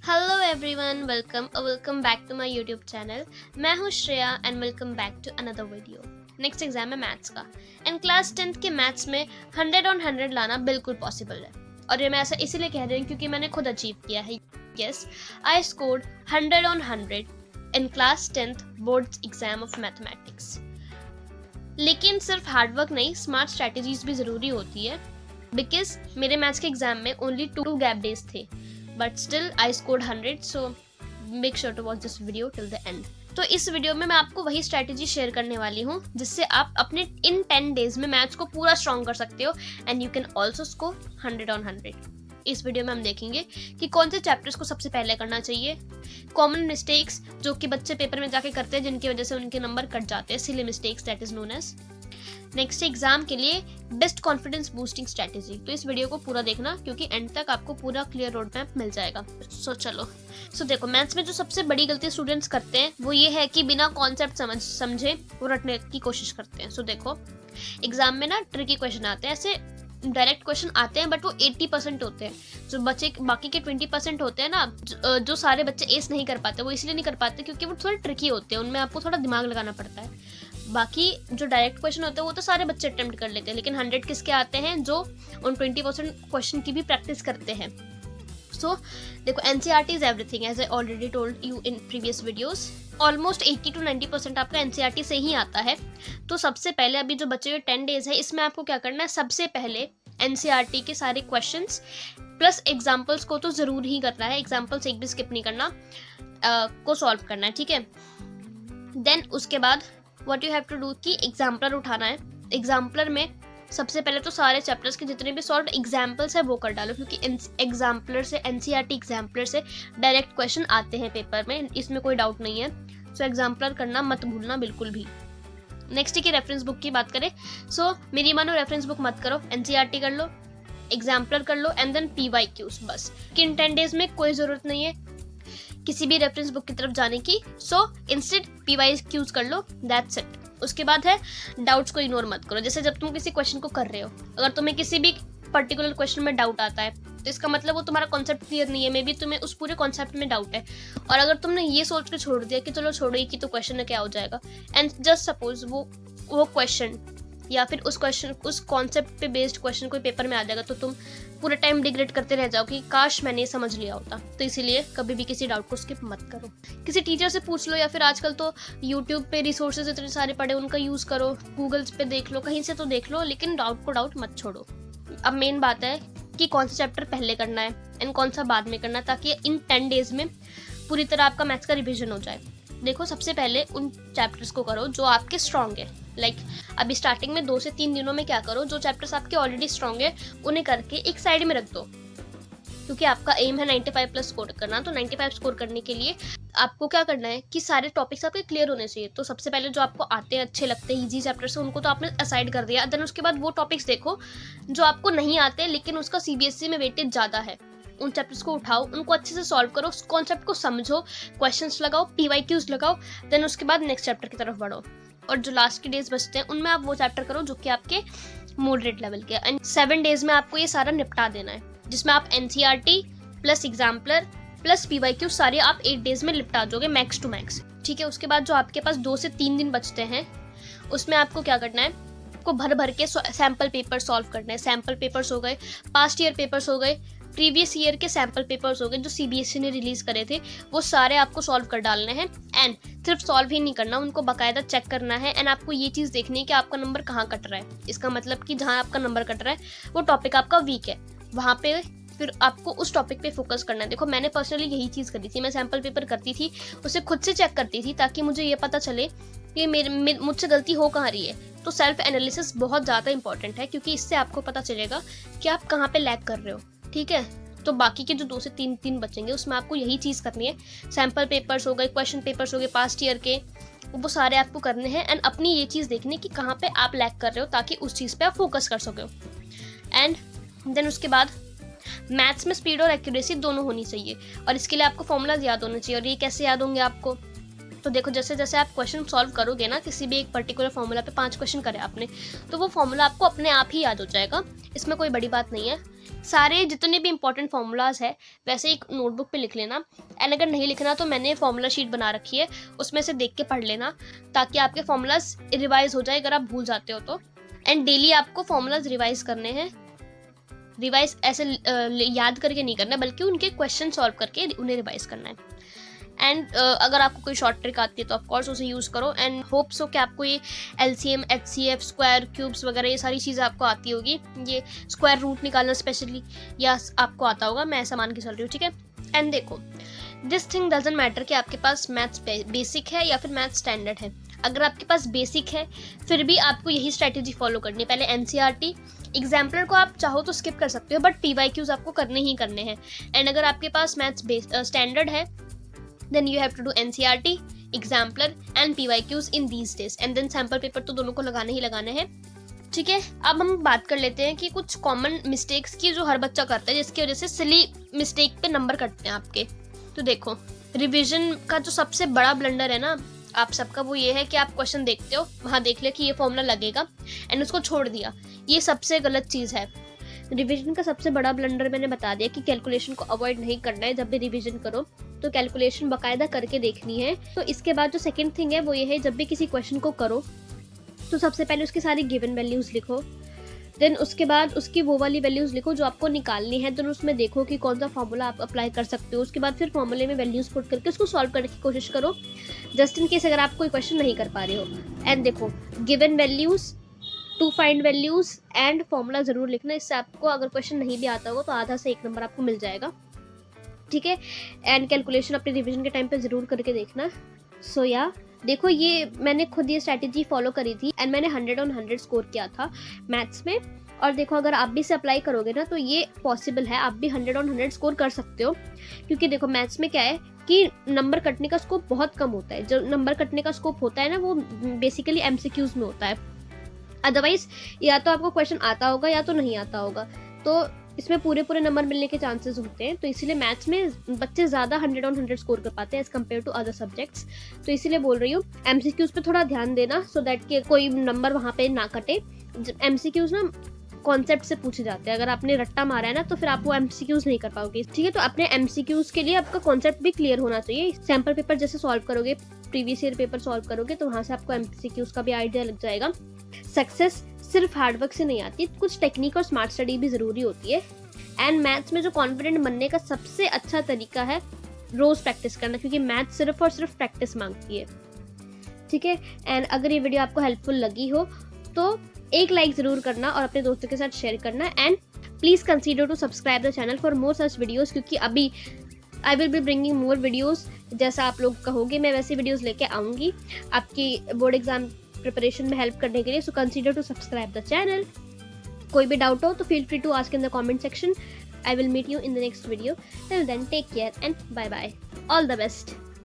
Hello everyone, welcome back to my YouTube channel. मैं हूँ Shreya and welcome back to another video. Next exam है maths का and class 10th के maths में 100 on 100 लाना बिल्कुल पॉसिबल है। और ये मैं ऐसा इसीलिए कह रही हूँ क्योंकि मैंने खुद अचीव किया है। Yes, I scored 100 on 100 in class 10th board exam of mathematics. लेकिन सिर्फ हार्डवर्क नहीं, स्मार्ट स्ट्रेटजीज भी ज़रूरी होती है। बिकॉज मेरे मैथ्स के एग्जाम में ओनली 2 गैप डेज थे, but still I scored 100, so make sure to watch this video till the end। तो इस वीडियो में मैं आपको वही स्ट्रैटेजी शेयर करने वाली हूँ जिससे आप अपने इन 10 डेज में मैथ्स को पूरा स्ट्रॉन्ग कर सकते हो and you can also score 100 on 100। इस वीडियो में हम देखेंगे कि कौन से चैप्टर्स को सबसे पहले करना चाहिए, कॉमन मिस्टेक्स जो कि बच्चे पेपर में जाके करते हैं जिनकी वजह से उनके नंबर कट जाते हैं, silly mistakes that is known as. Next exam के लिए बेस्ट कॉन्फिडेंस बूस्टिंग स्ट्रेटेजी। तो इस वीडियो को पूरा देखना क्योंकि एंड तक आपको पूरा क्लियर रोड मैप मिल जाएगा। सो देखो, मैथ्स में जो सबसे बड़ी गलती स्टूडेंट्स करते हैं वो ये है कि बिना कॉन्सेप्ट समझे वो रटने की कोशिश करते हैं। सो देखो, एग्जाम में ना ट्रिकी क्वेश्चन आते हैं, ऐसे डायरेक्ट क्वेश्चन आते हैं बट वो 80% होते हैं। जो बच्चे बाकी के 20% होते हैं ना, जो सारे बच्चे एस नहीं कर पाते, वो इसलिए नहीं कर पाते क्योंकि वो थोड़े ट्रिकी होते हैं, उनमें आपको थोड़ा दिमाग लगाना पड़ता है। बाकी जो डायरेक्ट क्वेश्चन होते हैं वो तो सारे बच्चे अटेम्प्ट कर लेते हैं, लेकिन 100 किसके आते हैं, जो उन 20% क्वेश्चन की भी प्रैक्टिस करते हैं। सो देखो, NCERT is everything as I already told you in previous videos. Almost 80 to 90% आपका एनसीईआरटी से ही आता है। तो सबसे पहले अभी जो बचे हुए 10 डेज है, इसमें आपको क्या करना है, सबसे पहले एनसीईआरटी के सारे क्वेश्चंस प्लस एग्जाम्पल्स को तो जरूर ही करना है, एग्जाम्पल्स एक भी स्किप नहीं करना, को सॉल्व करना है, ठीक है। देन उसके बाद what you have to do कि एग्जाम्पलर उठाना है। एग्जाम्पलर में सबसे पहले तो सारे चैप्टर्स के जितने भी सॉल्व एग्जाम्पल्स है वो कर डालो, क्योंकि एग्जाम्पलर से, एनसीईआरटी एग्जाम्पलर से डायरेक्ट क्वेश्चन आते हैं पेपर में, इसमें कोई डाउट नहीं है। सो एग्जाम्पलर करना मत भूलना बिल्कुल भी। नेक्स्ट की रेफरेंस बुक की बात करें, सो मेरी मानो रेफरेंस बुक मत करो, एनसीईआरटी कर लो, एग्जाम्पलर कर लो एंड देन पीवाईक्यूज बस। इन 10 डेज में कोई जरूरत नहीं है किसी भी रेफरेंस बुक की तरफ जाने की। सो इंस्टेड पीवाईक्यूज कर लो, दैट्स इट। उसके बाद है डाउट्स को इग्नोर मत करो। जैसे जब तुम किसी क्वेश्चन को कर रहे हो, अगर तुम्हें किसी भी पर्टिकुलर क्वेश्चन में डाउट आता है तो इसका मतलब वो तुम्हारा कॉन्सेप्ट क्लियर नहीं है, मे बी तुम्हें उस पूरे कॉन्सेप्ट में डाउट है। और अगर तुमने ये सोच के छोड़ दिया कि चलो छोड़ो ये कि तो क्वेश्चन है क्या हो जाएगा, एंड जस्ट सपोज वो क्वेश्चन या फिर उस कॉन्सेप्ट पे बेस्ड क्वेश्चन कोई पेपर में आ जाएगा, तो तुम पूरा टाइम रिग्रेट करते रह जाओ कि काश मैंने ये समझ लिया होता। तो इसीलिए कभी भी किसी डाउट को स्किप मत करो, किसी टीचर से पूछ लो, या फिर आजकल तो यूट्यूब पे रिसोर्सेज इतने सारे पड़े, उनका यूज़ करो, गूगल्स पे देख लो, कहीं से तो देख लो, लेकिन डाउट को डाउट मत छोड़ो। अब मेन बात है कि कौन सा चैप्टर पहले करना है एंड कौन सा बाद में करना है, ताकि इन 10 डेज में पूरी तरह आपका मैथ्स का रिविजन हो जाए। देखो, सबसे पहले उन चैप्टर्स को करो जो आपके स्ट्रॉन्ग है। लाइक अभी स्टार्टिंग में 2 से 3 दिनों में क्या करो, जो चैप्टर्स आपके ऑलरेडी स्ट्रॉन्ग है उन्हें करके एक साइड में रख दो, क्योंकि आपका एम है 95 प्लस स्कोर करना। तो 95 स्कोर करने के लिए आपको क्या करना है कि सारे टॉपिक्स आपके क्लियर होने चाहिए। तो सबसे पहले जो आपको आते हैं, अच्छे लगते हैं, ईजी चैप्टर्स, उनको तो आपने असाइड कर दिया। देन उसके बाद वो टॉपिक्स देखो जो आपको नहीं आते लेकिन उसका सीबीएसई में वेटेज ज़्यादा है, उन चैप्टर्स को उठाओ, उनको अच्छे से सॉल्व करो, उस कॉन्सेप्ट को समझो, क्वेश्चंस लगाओ, पीवाईक्यूज लगाओ। देन उसके बाद नेक्स्ट चैप्टर की तरफ बढ़ो। और जो लास्ट के डेज बचते हैं उनमें आप वो चैप्टर करो जो कि आपके मॉडरेट लेवल के, एंड 7 डेज में आपको ये सारा निपटा देना है, जिसमें आप NCERT plus exemplar plus PYQ सारे आप 8 डेज में निपटा दोगे मैक्स टू मैक्स, ठीक है। उसके बाद जो आपके पास 2 से 3 दिन बचते हैं, उसमें आपको क्या करना है, आपको भर के सैम्पल पेपर सॉल्व करना है। सैम्पल पेपर्स हो गए, पास्ट ईयर पेपर्स हो गए, प्रीवियस ईयर के सैम्पल पेपर्स हो गए जो सीबीएसई ने रिलीज करे थे, वो सारे आपको सॉल्व कर डालने हैं। एंड सिर्फ सॉल्व ही नहीं करना, उनको बाकायदा चेक करना है। एंड आपको ये चीज़ देखनी है कि आपका नंबर कहाँ कट रहा है। इसका मतलब कि जहाँ आपका नंबर कट रहा है वो टॉपिक आपका वीक है, वहाँ पे फिर आपको उस टॉपिक पे फोकस करना है। देखो, मैंने पर्सनली यही चीज़ करी थी, मैं सैम्पल पेपर करती थी, उसे खुद से चेक करती थी ताकि मुझे ये पता चले कि मुझसे गलती हो कहाँ रही है। तो सेल्फ एनालिसिस बहुत ज़्यादा इंपॉर्टेंट है, क्योंकि इससे आपको पता चलेगा कि आप कहाँ पे लैग कर रहे हो, ठीक है। तो बाकी के जो 2 से 3 दिन बचेंगे उसमें आपको यही चीज़ करनी है। सैम्पल पेपर्स हो गए, क्वेश्चन पेपर्स हो गए पास्ट ईयर के, वो सारे आपको करने हैं। एंड अपनी ये चीज़ देखनी है कि कहाँ पे आप लैग कर रहे हो, ताकि उस चीज़ पे आप फोकस कर सको। एंड देन उसके बाद मैथ्स में स्पीड और एक्यूरेसी दोनों होनी चाहिए, और इसके लिए आपको फॉर्मूलाज याद होने चाहिए। और ये कैसे याद होंगे आपको, तो देखो, जैसे जैसे आप क्वेश्चन सॉल्व करोगे ना, किसी भी एक पर्टिकुलर फॉर्मूला पे 5 क्वेश्चन करे आपने, तो वो फॉर्मूला आपको अपने आप ही याद हो जाएगा, इसमें कोई बड़ी बात नहीं है। सारे जितने भी इंपॉर्टेंट फार्मूलाज है वैसे एक नोटबुक पे लिख लेना, एंड अगर नहीं लिखना तो मैंने फार्मूला शीट बना रखी है, उसमें से देख के पढ़ लेना ताकि आपके फार्मूलाज रिवाइज हो जाए अगर आप भूल जाते हो तो। एंड डेली आपको फार्मूलाज रिवाइज करने हैं। रिवाइज ऐसे याद करके नहीं करना, बल्कि उनके क्वेश्चन सॉल्व करके उन्हें रिवाइज करना है। एंड अगर आपको कोई शॉर्ट ट्रिक आती है तो ऑफकोर्स उसे यूज़ करो, एंड होप सो कि आपको ये LCM, HCF, स्क्वायर, क्यूब्स वगैरह ये सारी चीज़ें आपको आती होगी। ये स्क्वायर रूट निकालना स्पेशली या आपको आता होगा, मैं ऐसा मान के चल रही हूँ, ठीक है। एंड देखो, दिस थिंग डजंट मैटर कि आपके पास मैथ्स बेसिक है या फिर मैथ्स स्टैंडर्ड है। अगर आपके पास बेसिक है फिर भी आपको यही स्ट्रैटेजी फॉलो करनी है। पहले NCERT, एग्जाम्पलर को आप चाहो तो स्किप कर सकते हो, बट PYQs आपको करने ही करने हैं। एंड अगर आपके पास मैथ्स स्टैंडर्ड है then you have to do NCERT, exemplar and PYQs in these days, and then sample paper तो दोनों को लगाने ही लगाने हैं, ठीक है। अब हम बात कर लेते हैं कि कुछ कॉमन मिस्टेक्स की जो हर बच्चा करता है, जिसकी वजह से सिली मिस्टेक पे नंबर कटते हैं आपके। तो देखो, रिवीजन का जो सबसे बड़ा ब्लंडर है ना आप सबका, वो ये है कि आप क्वेश्चन देखते हो, वहाँ देख लिया कि ये फॉर्मूला लगेगा एंड उसको छोड़ दिया। ये सबसे गलत चीज़ है। रिवीजन का सबसे बड़ा ब्लंडर मैंने बता दिया कि कैलकुलेशन को अवॉइड नहीं करना है। जब भी रिवीजन करो तो कैलकुलेशन बाकायदा करके देखनी है। तो इसके बाद जो सेकंड थिंग है वो ये है, जब भी किसी क्वेश्चन को करो तो सबसे पहले उसकी सारी गिवन वैल्यूज़ लिखो, देन उसके बाद उसकी वो वाली वैल्यूज़ लिखो जो आपको निकालनी है, देन उसमें देखो कि कौन सा फार्मूला आप अप्लाई कर सकते हो। उसके बाद फिर फार्मूले में वैल्यूज़ पुट करके उसको सॉल्व करने की कोशिश करो, जस्ट इन केस अगर आप कोई क्वेश्चन नहीं कर पा रहे हो। एंड देखो, given values, to find values and formula ज़रूर लिखना। इससे आपको अगर क्वेश्चन नहीं भी आता होगा तो आधा से 1 नंबर आपको मिल जाएगा, ठीक है। एंड कैलकुलेशन अपने रिवीजन के टाइम पे ज़रूर करके देखना। सो या देखो, ये मैंने खुद ये स्ट्रैटेजी फॉलो करी थी एंड मैंने 100 on 100 स्कोर किया था मैथ्स में। और देखो, अगर आप भी इसे अप्लाई करोगे ना तो ये पॉसिबल है, आप भी 100 on 100 स्कोर कर सकते हो। क्योंकि देखो, मैथ्स में क्या है कि नंबर कटने का स्कोप बहुत कम होता है। जो नंबर कटने का स्कोप होता है ना वो बेसिकली MCQs में होता है। अदरवाइज या तो आपको क्वेश्चन आता होगा या तो नहीं आता होगा, तो इसमें पूरे नंबर मिलने के चांसेस होते हैं। तो इसीलिए मैथ्स में बच्चे ज़्यादा 100 on 100 स्कोर कर पाते हैं as compared to other subjects. तो इसीलिए बोल रही हूँ MCQs पे थोड़ा ध्यान देना, सो दैट कि कोई नंबर वहाँ पे ना कटे। MCQs ना कॉन्सेप्ट से पूछे जाते हैं, अगर आपने रट्टा मारा है ना तो फिर आप वो MCQs नहीं कर पाओगे, ठीक है। तो अपने MCQs के लिए आपका कॉन्सेप्ट भी क्लियर होना चाहिए। सैम्पल पेपर जैसे सॉल्व करोगे, प्रीवियस ईयर पेपर सॉल्व करोगे तो वहाँ से आपको MCQs का भी आइडिया लग जाएगा। सक्सेस सिर्फ हार्डवर्क से नहीं आती, कुछ टेक्निक और स्मार्ट स्टडी भी ज़रूरी होती है। एंड मैथ्स में जो कॉन्फिडेंट बनने का सबसे अच्छा तरीका है रोज़ प्रैक्टिस करना, क्योंकि मैथ्स सिर्फ और सिर्फ प्रैक्टिस मांगती है, ठीक है। एंड अगर ये वीडियो आपको हेल्पफुल लगी हो तो एक लाइक ज़रूर करना और अपने दोस्तों के साथ शेयर करना। And please consider to subscribe the channel for more such videos, क्योंकि अभी I will be bringing more videos. जैसा आप लोग कहोगे मैं वैसी वीडियोज़ लेके आऊँगी आपकी बोर्ड एग्जाम प्रिपरेशन में हेल्प करने के लिए। So consider to subscribe the channel. कोई भी डाउट हो तो feel free to ask in the comment section. I will meet you in the next video. Till then take care and bye bye. All the best.